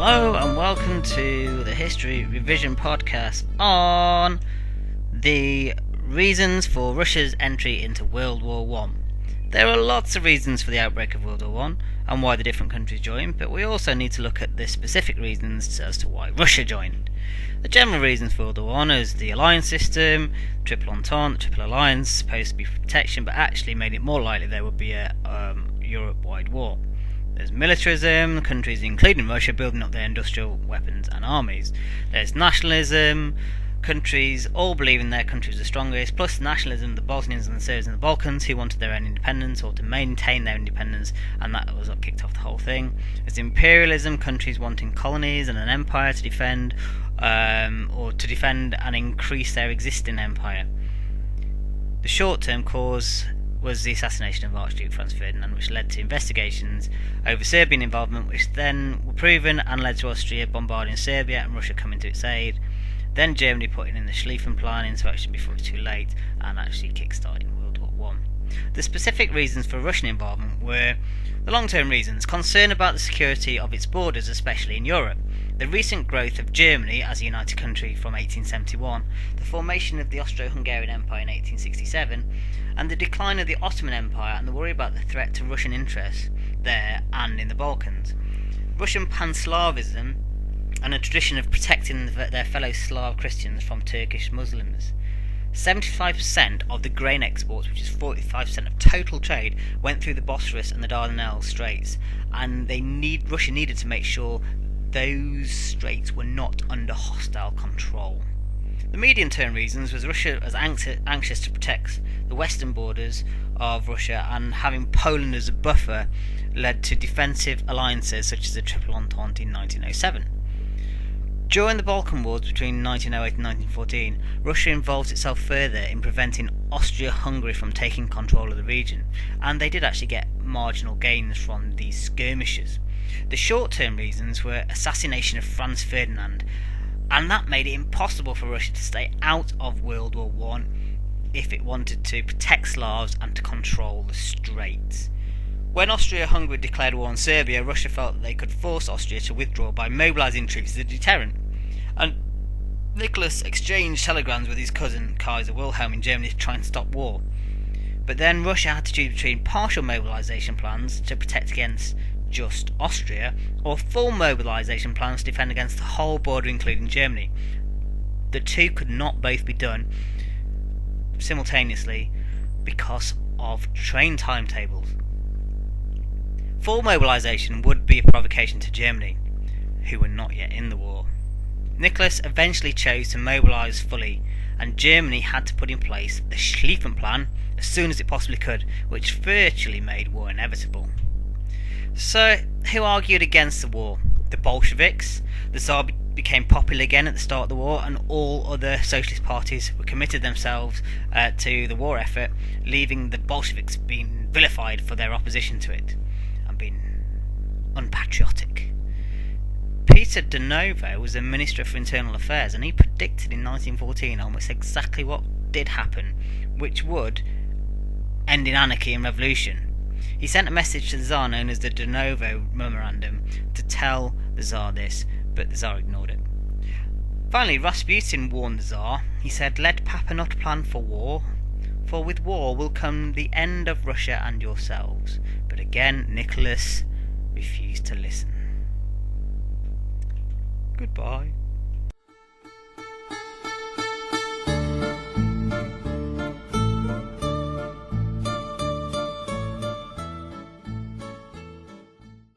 Hello and welcome to the History Revision podcast on the reasons for Russia's entry into World War One. There are lots of reasons for the outbreak of World War One and why the different countries joined, but we also need to look at the specific reasons as to why Russia joined. The general reasons for World War One is the alliance system, Triple Entente, the Triple Alliance, supposed to be for protection, but actually made it more likely there would be a Europe-wide war. There's militarism, countries including Russia building up their industrial weapons and armies. There's nationalism, countries all believing their country was the strongest, plus nationalism, the Bosnians and the Serbs in the Balkans who wanted their own independence or to maintain their independence, and that was what kicked off the whole thing. There's imperialism, countries wanting colonies and an empire to defend, or to defend and increase their existing empire. The short-term cause was the assassination of Archduke Franz Ferdinand, which led to investigations over Serbian involvement, which then were proven and led to Austria bombarding Serbia and Russia coming to its aid. Then Germany putting in the Schlieffen Plan into action before it was too late and actually kick-starting World War One. The specific reasons for Russian involvement were the long-term reasons: concern about the security of its borders, especially in Europe, the recent growth of Germany as a united country from 1871, the formation of the Austro-Hungarian Empire in 1867, and the decline of the Ottoman Empire and the worry about the threat to Russian interests there and in the Balkans. Russian Pan-Slavism and a tradition of protecting their fellow Slav Christians from Turkish Muslims. 75% of the grain exports, which is 45% of total trade, went through the Bosphorus and the Dardanelles Straits, and Russia needed to make sure those straits were not under hostile control. The medium-term reasons was Russia was anxious to protect the western borders of Russia, and having Poland as a buffer led to defensive alliances such as the Triple Entente in 1907. During the Balkan Wars between 1908 and 1914, Russia involved itself further in preventing Austria-Hungary from taking control of the region, and they did actually get marginal gains from these skirmishes. The short-term reasons were assassination of Franz Ferdinand, and that made it impossible for Russia to stay out of World War One if it wanted to protect Slavs and to control the Straits. When Austria-Hungary declared war on Serbia, Russia felt that they could force Austria to withdraw by mobilising troops as a deterrent, and Nicholas exchanged telegrams with his cousin Kaiser Wilhelm in Germany to try and stop war. But then Russia had to choose between partial mobilisation plans to protect against just Austria, or full mobilisation plans to defend against the whole border including Germany. The two could not both be done simultaneously because of train timetables. Full mobilisation would be a provocation to Germany, who were not yet in the war. Nicholas eventually chose to mobilise fully, and Germany had to put in place the Schlieffen Plan as soon as it possibly could, which virtually made war inevitable. So, who argued against the war? The Bolsheviks. The Tsar became popular again at the start of the war, and all other socialist parties were committed themselves to the war effort, leaving the Bolsheviks being vilified for their opposition to it and being unpatriotic. Peter de Novo was the Minister for Internal Affairs, and he predicted in 1914 almost exactly what did happen, which would end in anarchy and revolution. He sent a message to the Tsar known as the de Novo Memorandum to tell the Tsar this, but the Tsar ignored it. Finally, Rasputin warned the Tsar. He said, "Let Papa not plan for war, for with war will come the end of Russia and yourselves." But again, Nicholas refused to listen. Goodbye.